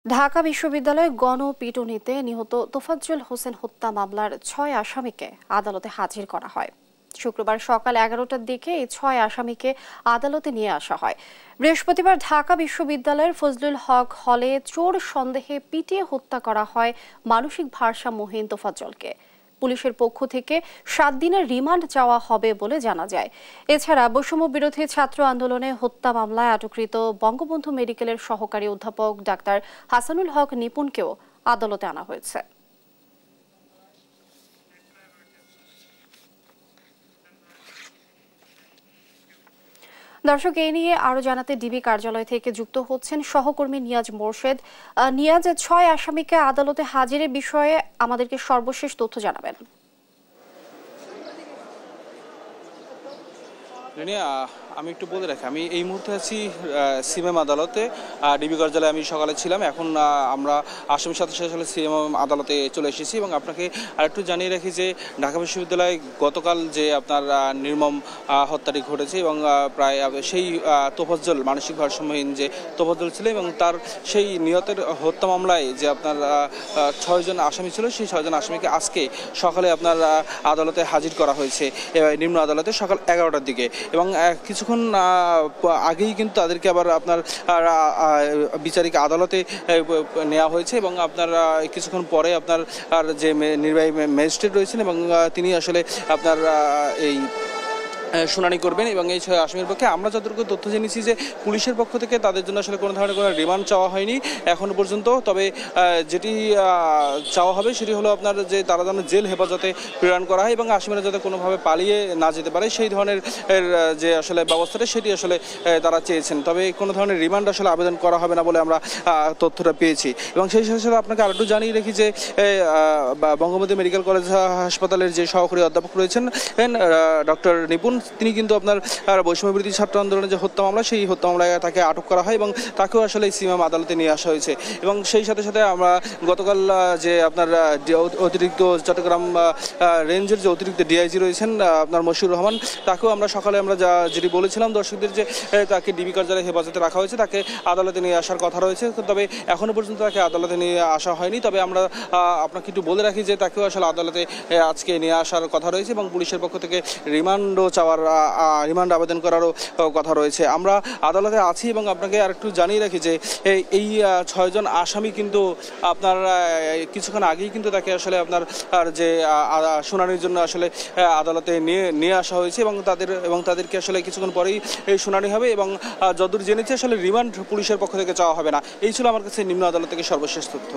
ঢাকা বিশ্ববিদ্যালয়ে গণপিটুনিতে নিহত তোফাজ্জল হোসেন হত্যা মামলার ৬ আসামিকে আদালতে হাজির করা হয়। শুক্রবার সকাল ১১টার দিকে এই ৬ আসামিকে আদালতে নিয়ে আসা হয়। বৃহস্পতিবার ঢাকা বিশ্ববিদ্যালয়ের ফজলুল হক হলে চোর সন্দেহে পিটিয়ে হত্যা করা হয় মানসিক ভারসাম্যহীন তোফাজ্জলকে। পুলিশের পক্ষ থেকে ৭ দিনের রিমান্ড চাওয়া হবে বলে জানা যায়। এছাড়া বৈষম্য বিরোধী ছাত্র আন্দোলনে হত্যা মামলায় আটককৃত বঙ্গবন্ধু মেডিকেলের সহকারী অধ্যাপক ডাক্তার হাসানুল হক নিপুণকেও আদালতে আনা হয়েছে। দর্শক, এই নিয়ে আরো জানাতে ডিবি কার্যালয় থেকে যুক্ত হচ্ছেন সহকর্মী নিয়াজ মোরশেদ। নিয়াজ, ৬ আসামিকে আদালতে হাজিরের বিষয়ে আমাদেরকে সর্বশেষ তথ্য জানাবেন। আমি একটু বলে রাখি, আমি এই মুহূর্তে আছি সিএমএম আদালতে। ডিবি কার্যালয়ে আমি সকালে ছিলাম, এখন আমরা আসামির সাথে সাথে সিএমএম আদালতে চলে এসেছি। এবং আপনাকে আরেকটু জানিয়ে রাখি যে ঢাকা বিশ্ববিদ্যালয়ে গতকাল যে আপনার নির্মম হত্যাটি ঘটেছে এবং প্রায় সেই তোফাজ্জল, মানসিক ভারসাম্যহীন যে তোফাজ্জল ছিল এবং তার সেই নিহতের হত্যা মামলায় যে আপনার ৬ জন আসামি ছিল, সেই ৬ জন আসামিকে আজকে সকালে আপনার আদালতে হাজির করা হয়েছে, নিম্ন আদালতে সকাল ১১টার দিকে। এবং কিছুক্ষণ আগেই কিন্তু তাদেরকে আবার আপনার বিচারিক আদালতে নেওয়া হয়েছে এবং আপনার কিছুক্ষণ পরে আপনার যে নির্বাহী ম্যাজিস্ট্রেট রয়েছেন এবং তিনি আসলে আপনার এই শুনানি করবেন। এবং এই ৬ আসামির পক্ষে আমরা যতটুকু তথ্য জেনেছি যে পুলিশের পক্ষ থেকে তাদের জন্য আসলে কোনো ধরনের কোনো রিমান্ড চাওয়া হয়নি এখনো পর্যন্ত। তবে যেটি চাওয়া হবে সেটি হলো আপনার যে তারা যেন জেল হেফাজতে প্রেরণ করা হয় এবং আসামিরা যাতে কোনোভাবে পালিয়ে না যেতে পারে সেই ধরনের যে আসলে ব্যবস্থাটা সেটি আসলে তারা চেয়েছেন। তবে কোনো ধরনের রিমান্ড আসলে আবেদন করা হবে না বলে আমরা তথ্যটা পেয়েছি। এবং সেই সাথে সাথে আপনাকে আরেকটু জানিয়ে রেখি যে বঙ্গবন্ধু মেডিকেল কলেজ হাসপাতালের যে সহকারী অধ্যাপক রয়েছেন ডক্টর নিপুণ, তিনি কিন্তু আপনার বৈষম্য বিরোধী ছাত্র আন্দোলনের যে হত্যা মামলা, সেই হত্যা মামলায় তাকে আটক করা হয় এবং তাকেও আসলে সিএমএম আদালতে নিয়ে আসা হয়েছে। এবং সেই সাথে সাথে আমরা গতকাল যে আপনার অতিরিক্ত চট্টগ্রাম রেঞ্জের যে অতিরিক্ত ডিআইজি রয়েছেন আপনার মশিউর রহমান, তাকেও আমরা সকালে আমরা যেটি বলেছিলাম দর্শকদের যে তাকে ডিবি কার্যালয়ে হেফাজতে রাখা হয়েছে, তাকে আদালতে নিয়ে আসার কথা রয়েছে। তবে এখনও পর্যন্ত তাকে আদালতে নিয়ে আসা হয়নি। তবে আমরা আপনাকে একটু বলে রাখি যে তাকেও আসলে আদালতে আজকে নিয়ে আসার কথা রয়েছে এবং পুলিশের পক্ষ থেকে রিমান্ড আবেদন করারও কথা রয়েছে। আমরা আদালতে আছি এবং আপনাকে আরেকটু জানিয়ে রাখি যে এই ৬ জন আসামি কিন্তু আপনার কিছুক্ষণ আগেই কিন্তু তাকে আসলে আপনার যে শুনানির জন্য আসলে আদালতে নিয়ে আসা হয়েছে এবং তাদেরকে আসলে কিছুক্ষণ পরেই এই শুনানি হবে এবং যতদূর জেনেছি আসলে রিমান্ড পুলিশের পক্ষ থেকে চাওয়া হবে না। এই ছিল আমার কাছে নিম্ন আদালত থেকে সর্বশেষ তথ্য।